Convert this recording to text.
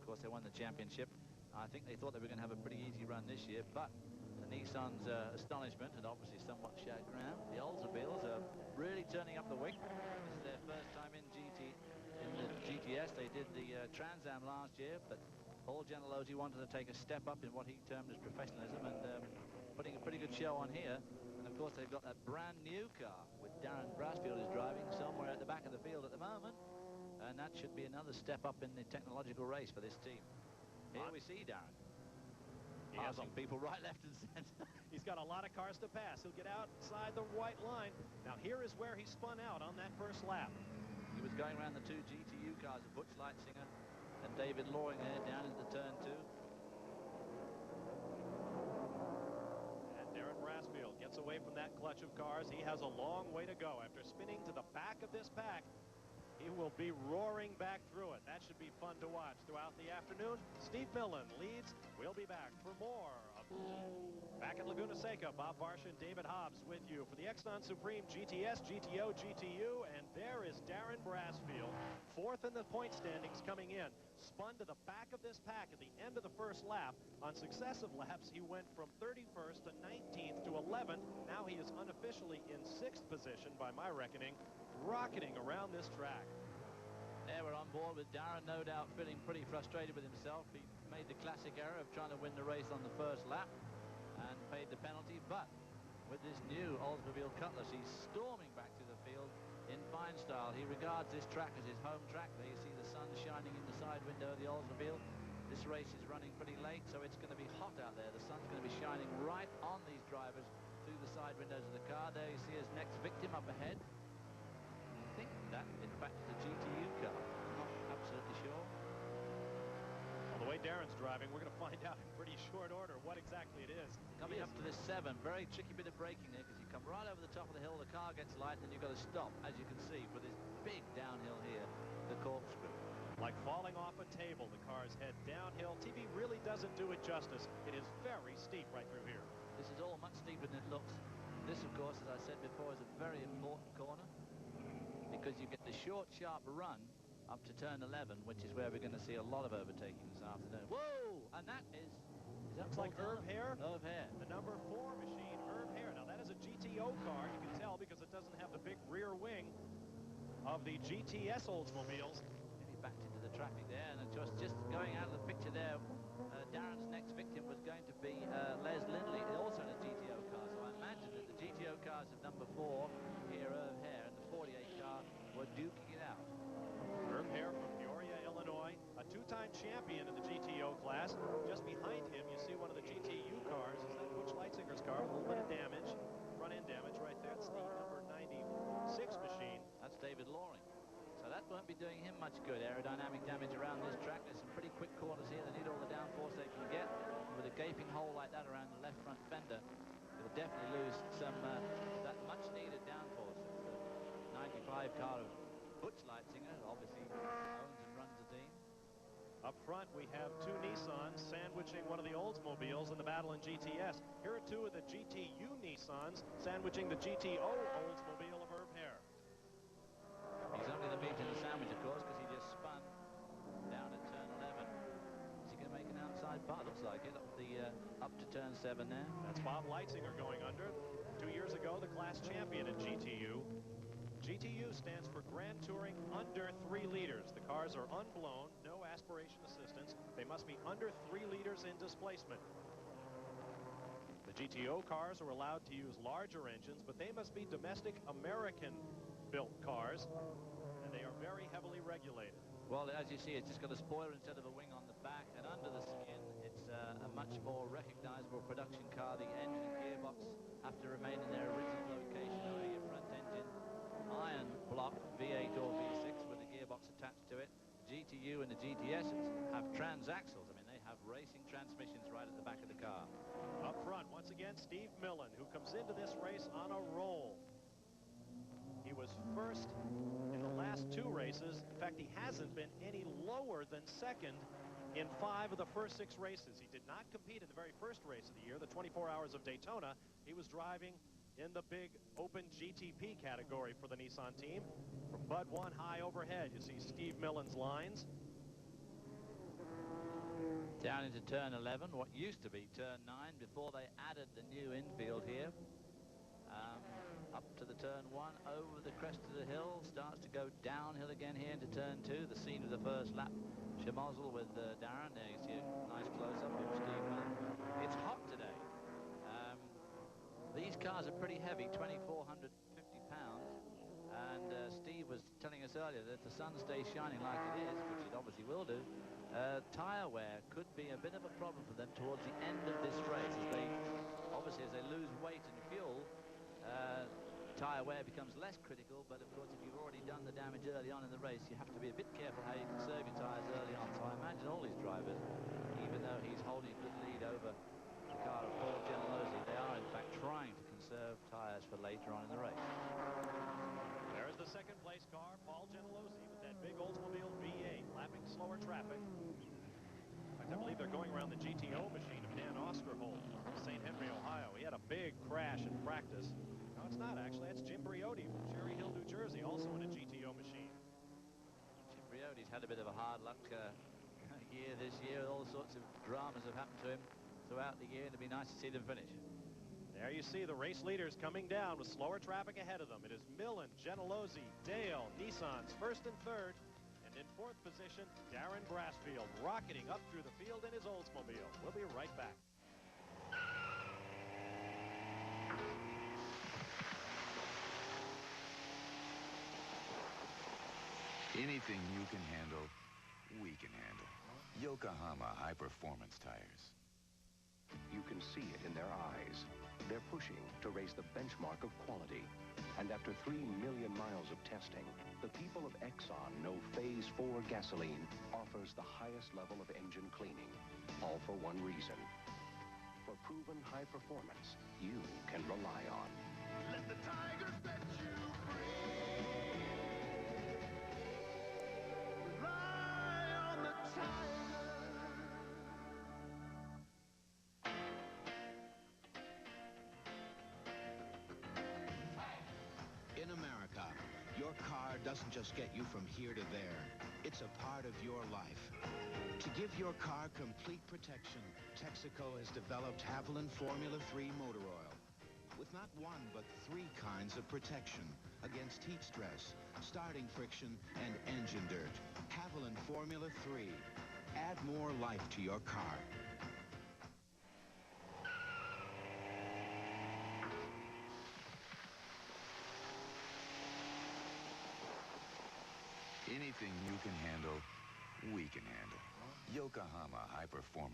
course, they won the championship. I think they thought they were going to have a pretty easy run this year, but to Nissan's astonishment and obviously somewhat chagrin, the Oldsmobiles are really turning up the wick. This is their first time in the GTS. They did the Trans Am last year, but Paul Gentilozzi wanted to take a step up in what he termed as professionalism and putting a pretty good show on here. And of course, they've got that brand new car with Darren Brasfield who's driving somewhere at the back of the field at the moment. And that should be another step up in the technological race for this team. Here we see Darren. He has some people right, left, and center. He's got a lot of cars to pass. He'll get outside the white line. Now here is where he spun out on that first lap. He was going around the two GTU cars of Butch Leitzinger and David Loring there down into turn 2. And Darren Brasfield gets away from that clutch of cars. He has a long way to go. After spinning to the back of this pack, he will be roaring back through it. That should be fun to watch throughout the afternoon. Steve Millen leads. We'll be back for more of Back at Laguna Seca. Bob Barsha and David Hobbs with you for the Exxon Supreme GTS, GTO, GTU, and there is Darren Brasfield, fourth in the point standings coming in. Spun to the back of this pack at the end of the first lap. On successive laps, he went from 31st to 19th to 11th. Now he is unofficially in 6th position by my reckoning, rocketing around this track. There we're on board with Darren, no doubt feeling pretty frustrated with himself. He made the classic error of trying to win the race on the first lap and paid the penalty, but with this new Oldsmobile Cutlass, he's storming back to the field in fine style. He regards this track as his home track. There you see the sun shining in the side window of the Oldsmobile. This race is running pretty late, so it's going to be hot out there. The sun's going to be shining right on these drivers through the side windows of the car. There you see his next victim up ahead. I think that, in fact, is the GTU car. I'm not absolutely sure. Well, the way Darren's driving, we're going to find out in pretty short order what exactly it is. Coming up to this 7, very tricky bit of braking there because you come right over the top of the hill, the car gets light, and then you've got to stop, as you can see, for this big downhill here, the corkscrew. Like falling off a table, the cars head downhill. TV really doesn't do it justice. It is very steep right through here. This is all much steeper than it looks. This, of course, as I said before, is a very important corner because you get the short, sharp run up to turn 11, which is where we're going to see a lot of overtaking this afternoon. Whoa! And that is that looks like Herb Hare? Herb Hare. The number 4 machine, Herb Hare. Now, that is a GTO car. You can tell because it doesn't have the big rear wing of the GTS Oldsmobiles. Maybe backed into the traffic there, and just going out of the picture there, Darren's next victim was going to be Les Lindley, also in a GTO car. So I imagine that the GTO cars of number 4 here, Herb Hare, and the 48 car were duking it out. Herb Hare from Peoria, Illinois, a 2-time champion in the GTO class. Just behind him, you see one of the GTU cars. Is that Butch Leitzinger's car? A little bit of damage, front-end damage right there. It's the number 96 machine. That's David Loring. So that won't be doing him much good. Aerodynamic damage around this track. There's some pretty quick corners here. They need all the downforce they can get. With a gaping hole like that around the left front fender, they'll definitely lose some that much-needed downforce. The 95 car of Butch Leitzinger obviously owns and runs the team. Up front, we have 2 Nissans sandwiching one of the Oldsmobiles in the battle in GTS. Here are 2 of the GTU Nissans sandwiching the GTO Oldsmobile of Herb Hare. He's only the meat in the sandwich, of course, because he just spun down at turn 11. Is he going to make an outside bar? Looks like it, up to turn 7 there. That's Bob Leitzinger going under. 2 years ago, the class champion in GTU. GTU stands for Grand Touring under 3 liters. The cars are unblown, no aspiration assistance. They must be under 3 liters in displacement. The GTO cars are allowed to use larger engines, but they must be domestic American-built cars, and they are very heavily regulated. Well, as you see, it's just got a spoiler instead of a wing on the back, and under the skin, it's a much more recognizable production car. The engine and gearbox have to remain in their original location, owing a front engine iron block V8 or V6 with a gearbox attached to it. GTU and the GTS have transaxles. I mean, they have racing transmissions right at the back of the car. Up front, once again, Steve Millen, who comes into this race on a roll. He was first in the last 2 races. In fact, he hasn't been any lower than second in 5 of the first 6 races. He did not compete in the very first race of the year, the 24 Hours of Daytona. He was driving in the big open GTP category for the Nissan team. From Bud 1 high overhead, you see Steve Millen's lines. Down into turn 11, what used to be turn 9 before they added the new infield here. Up to the turn 1, over the crest of the hill, starts to go downhill again here into turn 2, the scene of the first lap. Schmozzle with Darren. There you see a nice close-up of Steve Miller. It's hot today. These cars are pretty heavy, 2,450 pounds. And Steve was telling us earlier that if the sun stays shining like it is, which it obviously will do, tyre wear could be a bit of a problem for them towards the end of this race. As they lose weight and fuel, tyre wear becomes less critical. But of course, if you've already done the damage early on in the race, you have to be a bit careful how you conserve your tyres early on. So I imagine all these drivers, even though he's holding a good lead over the car of Paul Gentilozzi, they are in fact trying to conserve tyres for later on in the race. There's the second place car, Paul Gentilozzi, with that big Oldsmobile V8, lapping slower traffic. In fact, I believe they're going around the GTO machine of Dan Osterholt, St. Henry, Ohio. He had a big crash in practice. No, it's not actually. It's Jim Briotti from Cherry Hill, New Jersey, also in a GTO machine. Jim Briotti's had a bit of a hard luck year this year. All sorts of dramas have happened to him throughout the year, and it'd be nice to see them finish. There you see the race leaders coming down with slower traffic ahead of them. It is Millen, Gentilozzi, Dale, Nissan's first and third. And in fourth position, Darren Brassfield rocketing up through the field in his Oldsmobile. We'll be right back. Anything you can handle, we can handle. Yokohama high-performance tires. You can see it in their eyes. They're pushing to raise the benchmark of quality. And after 3 million miles of testing, the people of Exxon know Phase 4 gasoline offers the highest level of engine cleaning, all for one reason. For proven high performance you can rely on. Let the tiger set you free. Rely on the tiger. In America, your car doesn't just get you from here to there. It's a part of your life. To give your car complete protection, Texaco has developed Haviland Formula 3 motor oil. With not one, but 3 kinds of protection against heat stress, starting friction, and engine dirt. Haviland Formula 3. Add more life to your car. Anything you can handle, we can handle. Yokohama high-performance